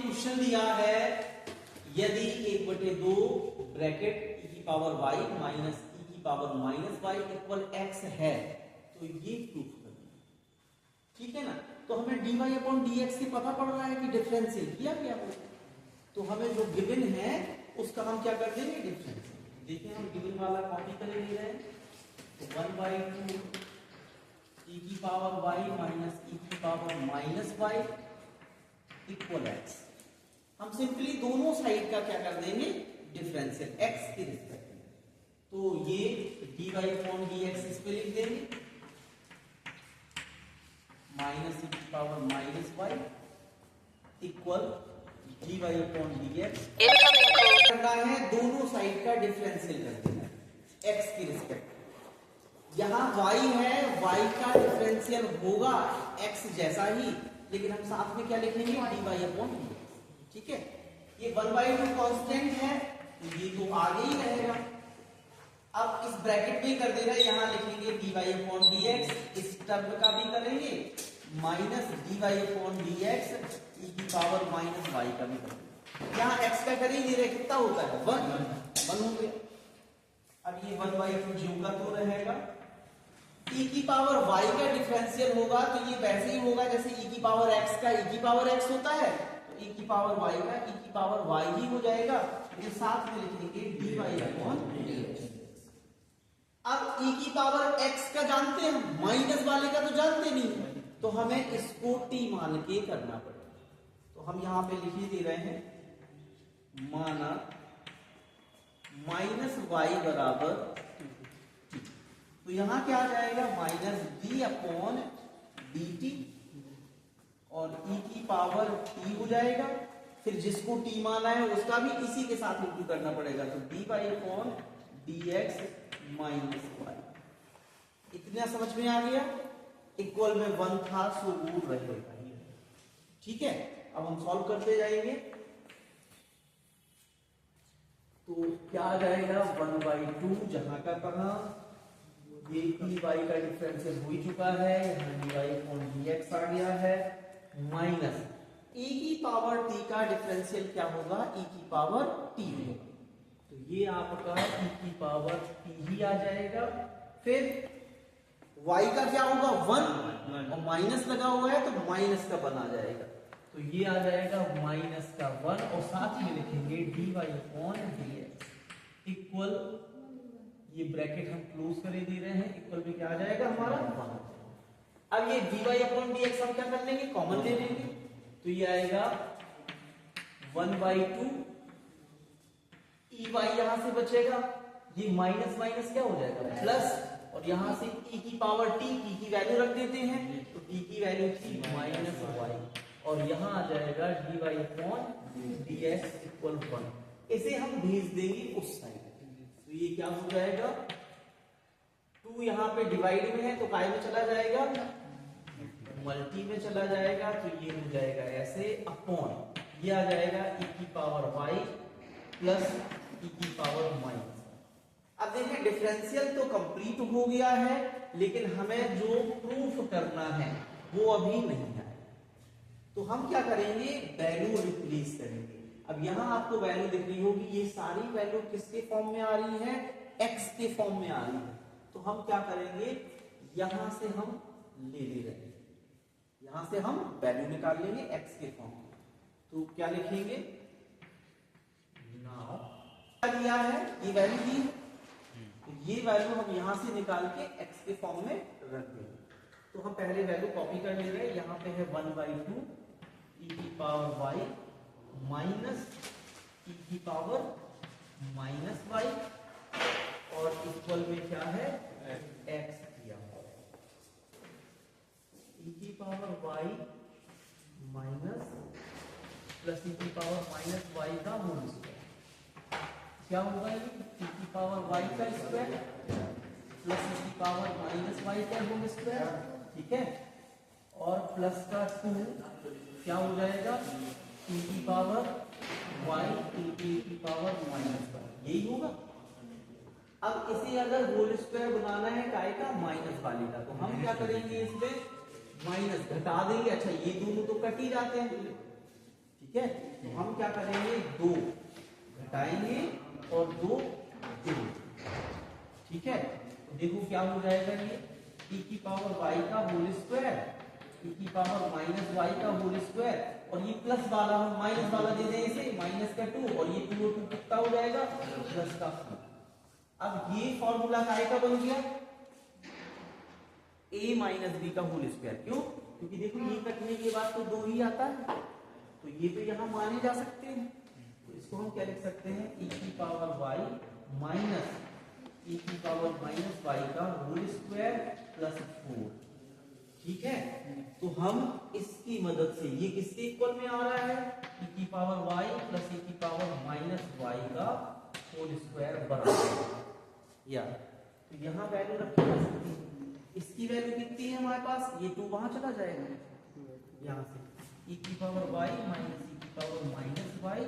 Question दिया है यदि 1/2 ब्रैकेट e की पावर y माइनस e की power minus y equal x है तो ये प्रूफ करना। ठीक है ना, तो हमें dy अपॉन dx से पता पड़ रहा है कि डिफरेंशियल किया गया हो, तो हमें जो गिवन है उसका हम क्या कर देंगे, डिफरेंशियल। देखिए हम गिवन वाला कॉपी कर ले रहे हैं, तो 1/2 e की पावर y माइनस e की power minus y equal x। हम सिंपली दोनों साइड का क्या कर देंगे, डिफरेंशियल x के रिस्पेक्ट में। तो ये dy अपॉन dx इस पे लिख देंगे माइनस e की power minus y equal dy upon dx। करना है दोनों साइड का डिफरेंशियल कर देना है x के रिस्पेक्ट। यहां y है, y का डिफरेंशियल होगा x जैसा ही, लेकिन हम साथ में क्या लिखेंगे, dy अपॉन dx। ठीक है, ये 1/2 कांस्टेंट है तो ये तो आगे ही रहेगा। अब इस ब्रैकेट में ही कर देना, यहां लिखेंगे dy अपॉन dx, इस टर्म का भी करेंगे minus dy upon dx e की पावर माइनस y का भी करेंगे। यहां x का कर ही नहीं रहे, कितना होता है 1 हो गया। अब ये 1/2 ज्यों का तो रहेगा। e की पावर y का डिफरेंशियल होगा तो ये वैसे ही होगा जैसे e की पावर x का e की पावर x होता है, e की पावर y का e की पावर y ही हो जाएगा। ये साथ में लिखेंगे dy अपॉन dx। अब e की पावर x का जानते हैं, माइनस वाले का तो जानते नहीं, तो हमें इसको t मान के करना पड़ेगा। तो हम यहां पे लिख ही दे रहे हैं, माना माइनस y बराबर t, तो यहां क्या आ जाएगा माइनस d अपॉन dt और e की पावर t हो जाएगा। फिर जिसको t माना है उसका भी इसी के साथ इंटू करना पड़ेगा, तो dy upon dx minus y। इतना समझ में आ गया, इक्वल में 1 था सो वो रहेगा। ठीक है, अब हम सॉल्व करते जाएंगे तो क्या आ जाएगा 1/2, जहां का कहा ये dy का डिफरेंशियल हो ही चुका है, यहाँ dy अपॉन dx आ गया है, माइनस e की पावर t का डिफरेंशियल क्या होगा, e की पावर t होगा, तो ये आपका e की पावर t ही आ जाएगा। फिर y का क्या होगा 1 और माइनस लगा हुआ है तो माइनस का 1 आ जाएगा, तो ये आ जाएगा माइनस का 1 और साथ में लिखेंगे dy अपॉन dx इक्वल, ये ब्रैकेट हम क्लोज करे दे रहे हैं, इक्वल में क्या आ जाएगा हमारा 1। अब ये dy अपॉन dx हम क्या कर लेंगे, कॉमन ले लेंगे, तो ये आएगा 1/2 ey यहां से बचेगा, ये माइनस माइनस क्या हो जाएगा प्लस, और यहां से e की पावर t की वैल्यू रख देते हैं, तो t की वैल्यू थी माइनस y, और यहां आ जाएगा dy अपॉन dx इक्वल 1। इसे हम भेज देंगे उस साइड, तो ये क्या हो जाएगा 2 यहाँ पे डिवाइड में है तो काय में चला जाएगा, मल्टी में चला जाएगा, तो ये हो जाएगा ऐसे अपॉन, ये आ जाएगा e की पावर y प्लस e की पावर माइनस। अब देखिए डिफरेंशियल तो कंप्लीट हो गया है, लेकिन हमें जो प्रूफ करना है वो अभी नहीं है, तो हम क्या करेंगे, वैल्यू रिप्लेस करेंगे। अब यहाँ आपको वैल्यू दिख रही होगी, ये सारी वैल्यू किसके फॉर्म में आ रही है, x के फॉर्म में आ रही है, तो हम क्या करेंगे, यहां से हम ले रहे हैं, यहां से हम वैल्यू निकाल लेंगे x के फॉर्म में, तो क्या लिखेंगे, नाउ क्या दिया है, ये वैल्यू दी है, तो ये वैल्यू हम यहां से निकाल के x के फॉर्म में रख देंगे। तो हम पहले वैल्यू कॉपी कर ले रहे हैं, यहां पे है 1/2 e की पावर y माइनस e की पावर माइनस y, और इक्वल में क्या है x दिया हुआ है, e की power y minus plus e की पावर माइनस y का होल स्क्वायर, क्या होगा ये e की पावर y का स्क्वायर प्लस e की पावर माइनस y का होल स्क्वायर, ठीक है, और प्लस का 2 क्या हो जाएगा e की पावर y e की पावर माइनस y, यही होगा। अब इसे अगर होल स्क्वायर बनाना है काय का, माइनस वाले का, तो हम क्या करेंगे, इसमें माइनस घटा देंगे। अच्छा ये दोनों तो कट ही जाते हैं, ठीक ठीक है, तो हम क्या करेंगे, 2 घटाएंगे और 2 जोड़ेंगे, ठीक है। तो देखो क्या हो जाएगा, ये e की पावर y का होल स्क्वायर, e की पावर माइनस y का होल स्क्वायर, और ये प्लस वाला हम माइनस वाला दे दें इसे, माइनस का 2, और ये 2 और 2 कितना हो जाएगा, प्लस का 4। अब ये फॉर्मूला काय का बन गया, a माइनस b का होल स्क्वायर। क्यों, क्योंकि देखो ये कटने के बाद तो 2 ही आता है, तो ये तो यहाँ माने जा सकते हैं। तो इसको हम क्या लिख सकते हैं, e की पावर y माइनस e की पावर माइनस y का होल स्क्वायर प्लस 4, ठीक है। तो हम इसकी मदद से, ये किसके इक्वल में आ रहा है, e की पावर y प्लस e की पावर माइनस y का होल स्क्वायर बराबर, या तो यहाँ वैल्यू रखी जा सकती है। इसकी वैल्यू कितनी है हमारे पास, ये 2 वहां चला जाएगा, यहाँ से e की पावर y माइनस e की पावर माइनस y,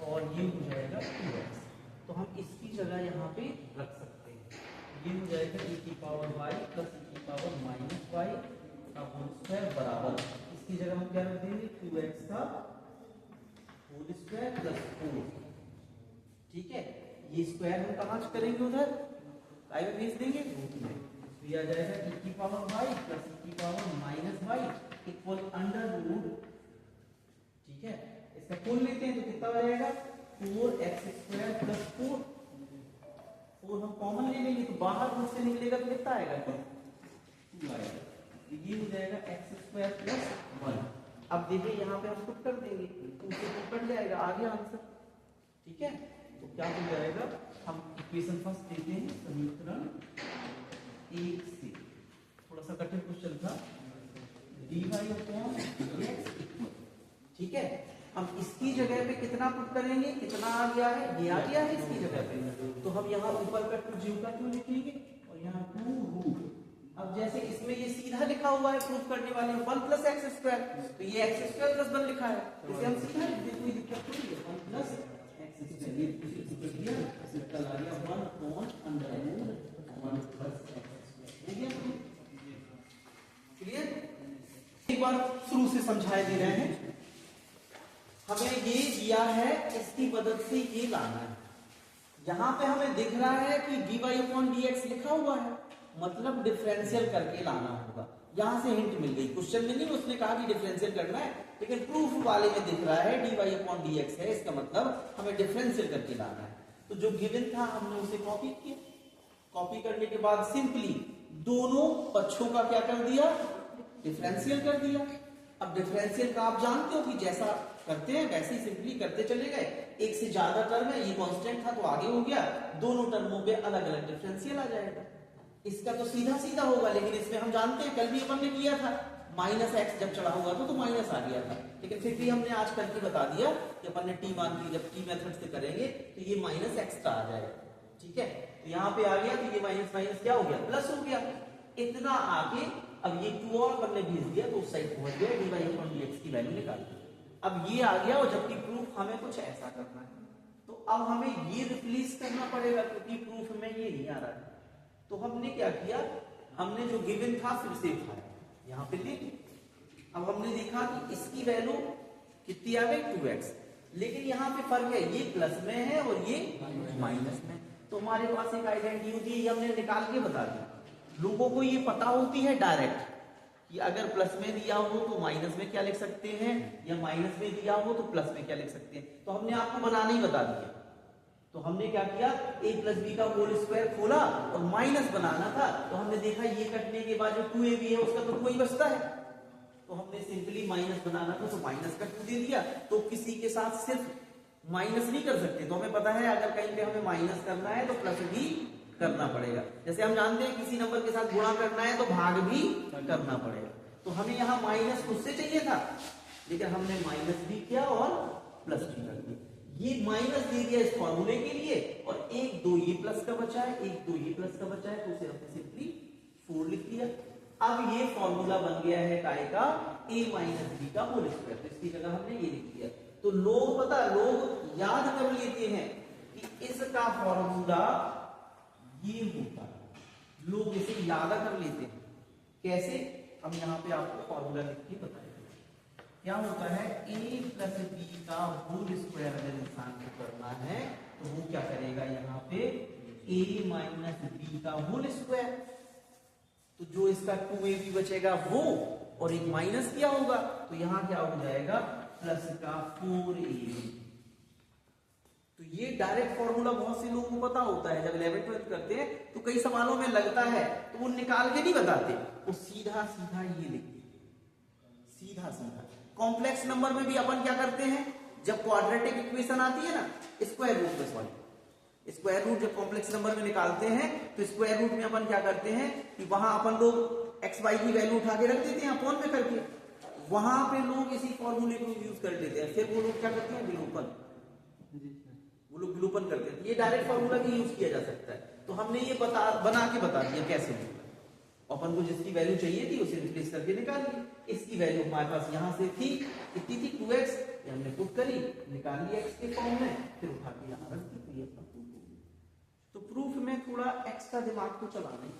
और ये हो जाएगा 2x। तो हम इसकी जगह यहाँ पे रख सकते हैं, ये हो जाएगा e की पावर y प्लस e की पावर माइनस y का होल स्क्वायर बराबर, इसकी जगह हम क्या रख देंगे, 2x का होल स्क्वायर प्लस 4, ठीक है। ये स्क्वायर हम कहाँ करेंगे, उधर आई में भेज देंगे, रूट में, तो ये आ जाएगा e की पावर y प्लस e की power minus y equal under root, ठीक है। इसका फुल लेते हैं तो कितना हो जाएगा, 4x स्क्वायर प्लस 4, 4 हम कॉमन ले लेंगे तो बाहर रूट से निकलेगा तो कितना आएगा, 2 आएगा, तो ये हो जाएगा x स्क्वायर प्लस 1। अब देखिए यहाँ पे हम पुट कर देंगे, 2 से पुट कर जाएगा, आ गया आंसर, ठीक है। तो क्या हो जाएगा, हम इक्वेशन फर्स्ट देते हैं, समीकरण 1 से, थोड़ा सा कठिन क्वेश्चन था, dy अपॉन dx इक्वल, ठीक है। हम इसकी जगह पे कितना पुट करेंगे, कितना आ गया है, ये आ गया है इसकी जगह पे, तो हम यहाँ ऊपर का 2 जीव का 2 लिखेंगे और यहाँ 2 रूट। अब जैसे इसमें ये सीधा लिखा हुआ है प्रूफ करने वाले 1 प्लस एक्स स्क्वायर, तो ये एक्स स्क्वायर प्लस 1 लिखा है, इसे हम सीधा लिख दें, कोई दिक्कत नहीं है, 1 प्लस एक्स स्क्वायर, ये सिंपल आ गया 1 upon under root 1 plus x square. Clear, एक बार शुरू से समझाए दे रहे हैं, हमें ये दिया है, इसकी मदद से ये लाना है। यहां पे हमें दिख रहा है कि dy अपॉन dx लिखा हुआ है, मतलब डिफरेंशियल करके लाना होगा। यहां से हिंट मिल गई, क्वेश्चन में नहीं उसने कहा कि डिफरेंशियल करना है, लेकिन प्रूफ वाले में दिख रहा है dy अपॉन dx है, इसका मतलब हमें डिफरेंशियल करके लाना है। तो जो गिवन था हमने उसे कॉपी किया, कॉपी करने के बाद सिंपली दोनों पक्षों का क्या कर दिया, डिफरेंशियल कर दिया। अब डिफरेंशियल का आप जानते हो कि जैसा करते हैं वैसे ही सिंपली करते चले गए, एक से ज्यादा टर्म है, ये कांस्टेंट था तो आगे हो गया, दोनों टर्मों पे अलग अलग डिफरेंशियल आ जाएगा। इसका तो सीधा सीधा होगा, लेकिन इसमें हम जानते हैं, कल भी अपन ने किया था, माइनस एक्स जब चढ़ा हुआ था तो माइनस आ गया था, लेकिन फिर भी हमने आज करके बता दिया कि अपन ने टी मान ली, जब टी मेथड से करेंगे तो ये माइनस एक्स का आ जाएगा, ठीक है। तो यहाँ पे आ गया, तो ये माइनस माइनस क्या हो गया, प्लस हो गया, इतना आगे। अब ये 2 और अपन ने भेज दिया तो उस साइड पहुंच गया, dy अपॉन dx की वैल्यू निकाल दी। अब ये आ गया, और जबकि प्रूफ हमें कुछ ऐसा करना है, तो अब हमें ये रिप्लेस करना पड़ेगा, क्योंकि प्रूफ में ये नहीं आ रहा है। तो हमने क्या किया, हमने जो गिवन था फिर से उठाया, यहाँ पे लिख। अब हमने देखा कि इसकी वैल्यू कितनी आ गई, 2x, लेकिन यहाँ पे फर्क है, ये प्लस में है और ये माइनस में। तो हमारे पास एक आइडेंटिटी होती है, ये हमने निकाल के बता दिया। लोगों को ये पता होती है डायरेक्ट कि अगर प्लस में दिया हो तो माइनस में क्या लिख सकते हैं, या माइनस में दिया हो तो प्लस में क्या लिख सकते हैं, तो हमने आपको बनाना ही बता दिया। तो हमने क्या किया, a प्लस बी का होल स्क्वायर खोला और माइनस बनाना था, तो हमने देखा ये कटने के बाद जो 2ab है उसका तो 2 ही बचता है, तो हमने सिंपली माइनस बनाना था तो माइनस का 2 दे दिया। तो किसी के साथ सिर्फ माइनस नहीं कर सकते, तो हमें पता है अगर कहीं पे हमें माइनस करना है तो प्लस भी करना पड़ेगा। जैसे हम जानते हैं किसी नंबर के साथ गुणा करना है तो भाग भी करना पड़ेगा। तो हमें यहाँ माइनस उससे चाहिए था, लेकिन हमने माइनस भी किया और प्लस भी कर दिया। ये माइनस दे दिया इस फॉर्मूले के लिए, और 1 2 ये प्लस का बचा है, 1 2 ये प्लस का बचा है, तो उसे हमने सिंपली 4 लिख दिया। अब ये फॉर्मूला बन गया है काय का, a माइनस बी का होल स्क्वायर, तो इसकी जगह हमने ये लिख दिया। तो लोग याद कर लेते हैं कि इसका फॉर्मूला ये होता है, लोग इसे याद कर लेते हैं। कैसे, हम यहाँ पे आपको फॉर्मूला लिख के बताएंगे। क्या होता है a प्लस बी का होल स्क्वायर अगर इंसान को करना है तो वो क्या करेगा यहाँ पे a माइनस बी का होल स्क्वायर, तो जो इसका 2ab बचेगा वो, और एक माइनस किया होगा तो यहाँ क्या हो जाएगा प्लस का 4ab। तो ये डायरेक्ट फॉर्मूला बहुत से लोगों को पता होता है, जब 11th 12th करते हैं तो कई सवालों में लगता है तो वो निकाल के नहीं बताते, वो सीधा सीधा ये लिखते सीधा सीधा। कॉम्प्लेक्स नंबर में भी अपन क्या करते हैं, जब क्वाड्रेटिक इक्वेशन आती है ना, स्क्वायर रूट में, सॉरी स्क्वायर रूट जब कॉम्प्लेक्स नंबर में निकालते हैं तो स्क्वायर रूट में अपन क्या करते हैं कि वहां अपन लोग एक्स वाई की वैल्यू उठा के रख देते हैं अपॉन में करके, वहां पे लोग इसी फॉर्मूले को यूज कर लेते हैं, फिर वो लोग क्या करते हैं विलोपन, वो लोग विलोपन करते हैं। ये डायरेक्ट फॉर्मूला भी यूज किया जा सकता है, तो हमने ये बना के बता दिया कैसे होगा। अपन को जिसकी वैल्यू चाहिए थी उसे रिप्लेस करके निकाल ली, इसकी वैल्यू हमारे पास यहाँ से थी कितनी थी 2x, ये हमने पुट करी, निकाल ली x के फॉर्म में, फिर उठा के यहाँ रख दी, तो ये अपना प्रूफ हो गया। तो प्रूफ में थोड़ा x का दिमाग तो चलाना ही